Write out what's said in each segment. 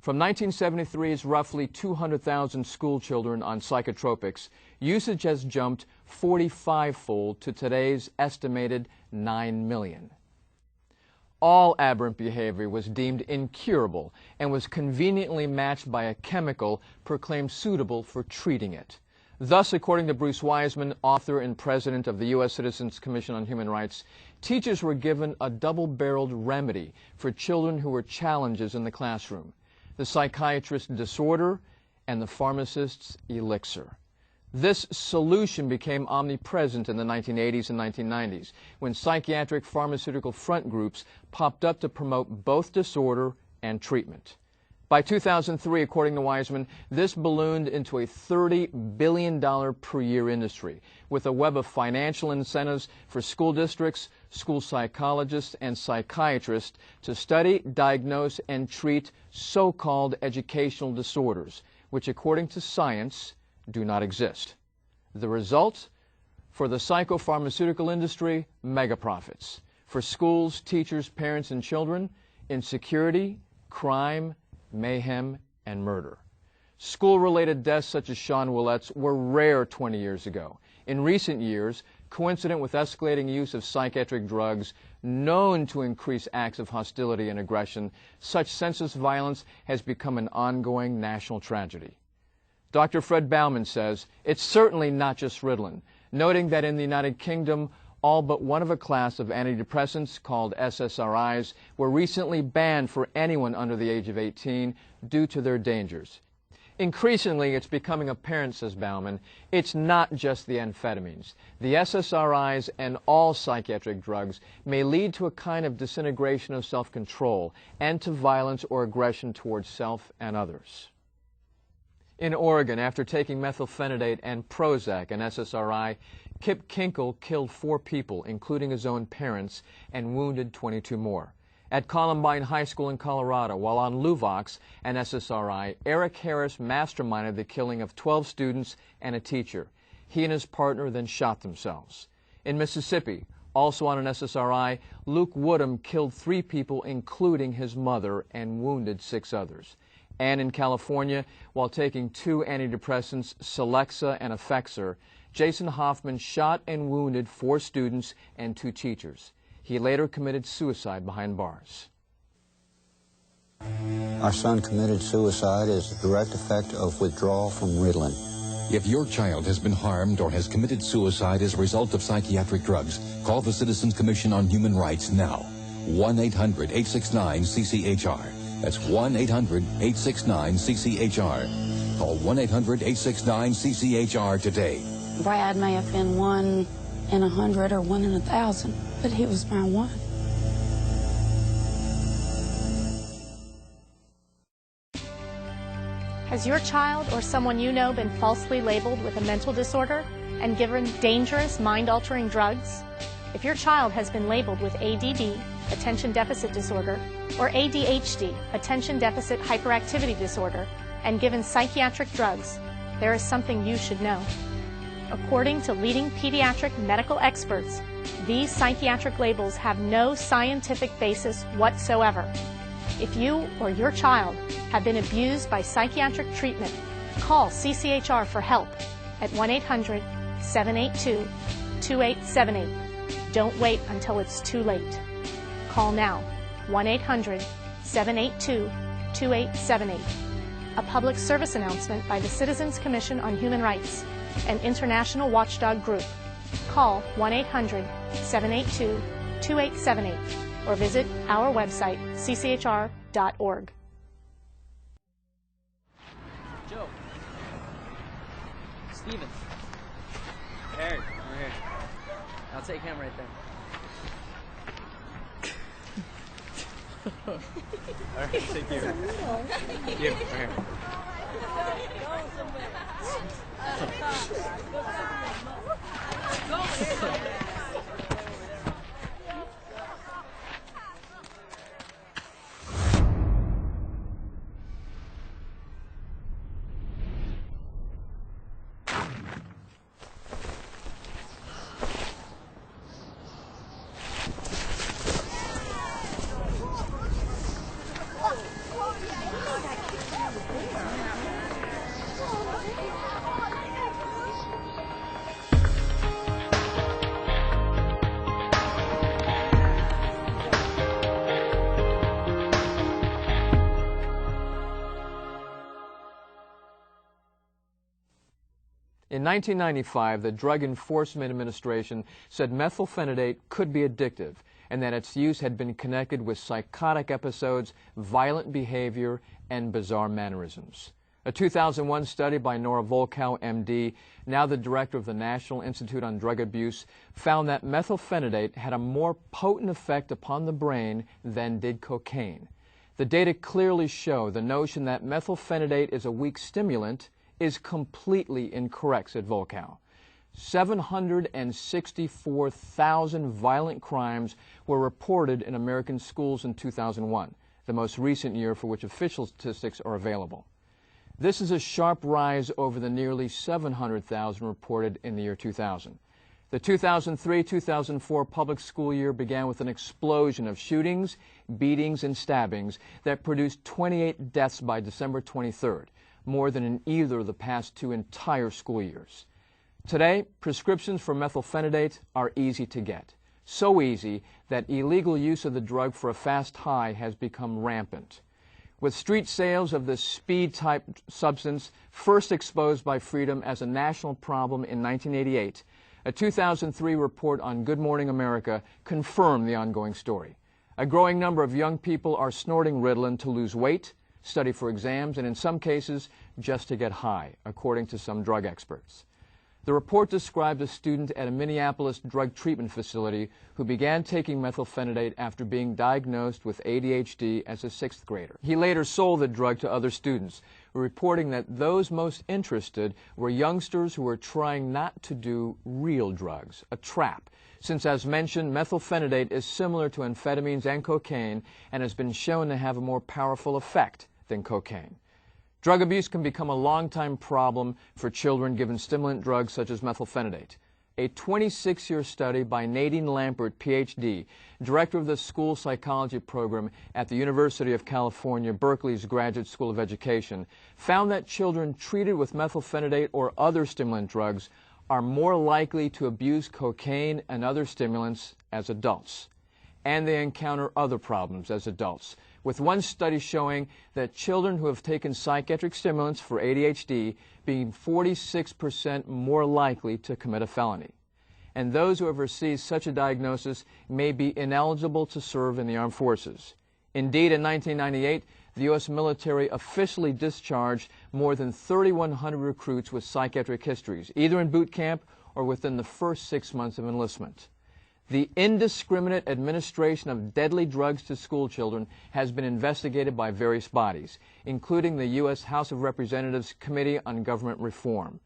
From 1973's roughly 200,000 school children on psychotropics, usage has jumped 45-fold to today's estimated 9 million. All aberrant behavior was deemed incurable and was conveniently matched by a chemical proclaimed suitable for treating it. Thus, according to Bruce Wiseman, author and president of the U.S. Citizens Commission on Human Rights, teachers were given a double-barreled remedy for children who were challenges in the classroom: the psychiatrist's disorder and the pharmacist's elixir. This solution became omnipresent in the 1980s and 1990s, when psychiatric pharmaceutical front groups popped up to promote both disorder and treatment. By 2003, according to Wiseman, this ballooned into a $30 billion per year industry, with a web of financial incentives for school districts, school psychologists, and psychiatrists to study, diagnose, and treat so-called educational disorders, which, according to science, do not exist. The result? For the psychopharmaceutical industry, mega profits. For schools, teachers, parents, and children, insecurity, crime, mayhem, and murder. School-related deaths such as Sean Willette's were rare 20 years ago. In recent years, coincident with escalating use of psychiatric drugs known to increase acts of hostility and aggression, such senseless violence has become an ongoing national tragedy. Dr. Fred Bauman says it's certainly not just Ritalin, noting that in the United Kingdom, all but one of a class of antidepressants called SSRIs were recently banned for anyone under the age of 18 due to their dangers. Increasingly, it's becoming apparent, says Bauman, it's not just the amphetamines. The SSRIs and all psychiatric drugs may lead to a kind of disintegration of self-control and to violence or aggression towards self and others. In Oregon, after taking methylphenidate and Prozac, an SSRI, Kip Kinkle killed 4 people, including his own parents, and wounded 22 more. At Columbine High School in Colorado, while on Luvox, an SSRI, Eric Harris masterminded the killing of 12 students and a teacher. He and his partner then shot themselves. In Mississippi, also on an SSRI, Luke Woodham killed 3 people, including his mother, and wounded 6 others. And in California, while taking 2 antidepressants, Celexa and Effexor, Jason Hoffman shot and wounded 4 students and 2 teachers. He later committed suicide behind bars. Our son committed suicide as a direct effect of withdrawal from Ritalin. If your child has been harmed or has committed suicide as a result of psychiatric drugs, call the Citizens Commission on Human Rights now. 1-800-869-CCHR. That's 1-800-869-CCHR. Call 1-800-869-CCHR today. Brad may have been 1 in 100 or 1 in 1,000, but he was my one. Has your child or someone you know been falsely labeled with a mental disorder and given dangerous mind-altering drugs? If your child has been labeled with ADD, attention deficit disorder, or ADHD, attention deficit hyperactivity disorder, and given psychiatric drugs, there is something you should know. According to leading pediatric medical experts, these psychiatric labels have no scientific basis whatsoever. If you or your child have been abused by psychiatric treatment, call CCHR for help at 1-800-782-2878. Don't wait until it's too late. Call now, 1-800-782-2878. A public service announcement by the Citizens Commission on Human Rights, an international watchdog group. Call 1-800-782-2878 or visit our website, cchr.org. Joe. Steven. Eric, over here. I'll take him right there. All right, thank you. Thank you. Right here. In 1995, the Drug Enforcement Administration said methylphenidate could be addictive and that its use had been connected with psychotic episodes, violent behavior, and bizarre mannerisms. A 2001 study by Nora Volkow, MD, now the director of the National Institute on Drug Abuse, found that methylphenidate had a more potent effect upon the brain than did cocaine. The data clearly show the notion that methylphenidate is a weak stimulant is completely incorrect, said Volkow. 764,000 violent crimes were reported in American schools in 2001, the most recent year for which official statistics are available. This is a sharp rise over the nearly 700,000 reported in the year 2000. The 2003-2004 public school year began with an explosion of shootings, beatings, and stabbings that produced 28 deaths by December 23rd, more than in either of the past two entire school years. Today, prescriptions for methylphenidate are easy to get. So easy that illegal use of the drug for a fast high has become rampant. With street sales of this speed-type substance first exposed by Freedom as a national problem in 1988, a 2003 report on Good Morning America confirmed the ongoing story. A growing number of young people are snorting Ritalin to lose weight, study for exams, and in some cases, just to get high, according to some drug experts. The report described a student at a Minneapolis drug treatment facility who began taking methylphenidate after being diagnosed with ADHD as a 6th grader. He later sold the drug to other students, reporting that those most interested were youngsters who were trying not to do real drugs, a trap, since, as mentioned, methylphenidate is similar to amphetamines and cocaine and has been shown to have a more powerful effect than cocaine. Drug abuse can become a long-time problem for children given stimulant drugs such as methylphenidate. A 26-year study by Nadine Lampert, Ph.D., director of the school psychology program at the University of California, Berkeley's Graduate School of Education, found that children treated with methylphenidate or other stimulant drugs are more likely to abuse cocaine and other stimulants as adults. And they encounter other problems as adults, with one study showing that children who have taken psychiatric stimulants for ADHD being 46% more likely to commit a felony. And those who have received such a diagnosis may be ineligible to serve in the armed forces. Indeed, in 1998, the U.S. military officially discharged more than 3,100 recruits with psychiatric histories, either in boot camp or within the first 6 months of enlistment. The indiscriminate administration of deadly drugs to school children has been investigated by various bodies, including the U.S. House of Representatives Committee on Government Reform.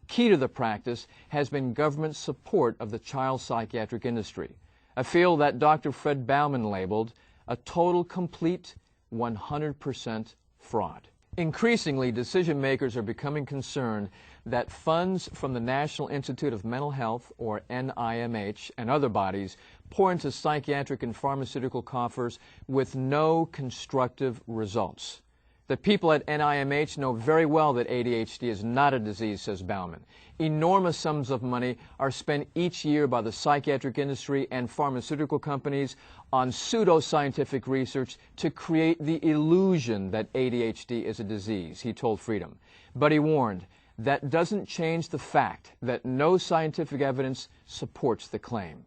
Key to the practice has been government support of the child psychiatric industry, a field that Dr. Fred Bauman labeled a total, complete, 100% fraud. Increasingly, decision makers are becoming concerned that funds from the National Institute of Mental Health, or NIMH, and other bodies pour into psychiatric and pharmaceutical coffers with no constructive results. The people at NIMH know very well that ADHD is not a disease, says Bauman. Enormous sums of money are spent each year by the psychiatric industry and pharmaceutical companies on pseudoscientific research to create the illusion that ADHD is a disease, he told Freedom. But he warned, that doesn't change the fact that no scientific evidence supports the claim.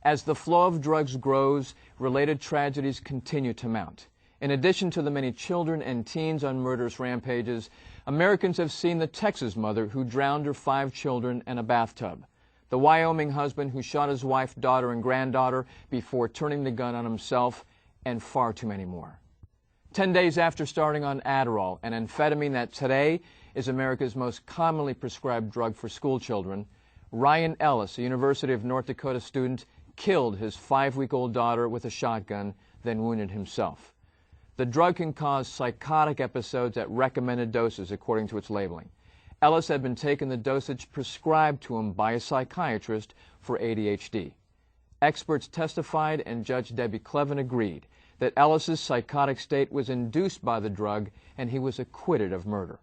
As the flow of drugs grows, related tragedies continue to mount. In addition to the many children and teens on murderous rampages, Americans have seen the Texas mother who drowned her 5 children in a bathtub, the Wyoming husband who shot his wife, daughter, and granddaughter before turning the gun on himself, and far too many more. 10 days after starting on Adderall, an amphetamine that today is America's most commonly prescribed drug for school children, Ryan Ellis, a University of North Dakota student, killed his 5-week-old daughter with a shotgun, then wounded himself. The drug can cause psychotic episodes at recommended doses, according to its labeling. Ellis had been taking the dosage prescribed to him by a psychiatrist for ADHD. Experts testified, and Judge Debbie Clevin agreed that Ellis's psychotic state was induced by the drug, and he was acquitted of murder.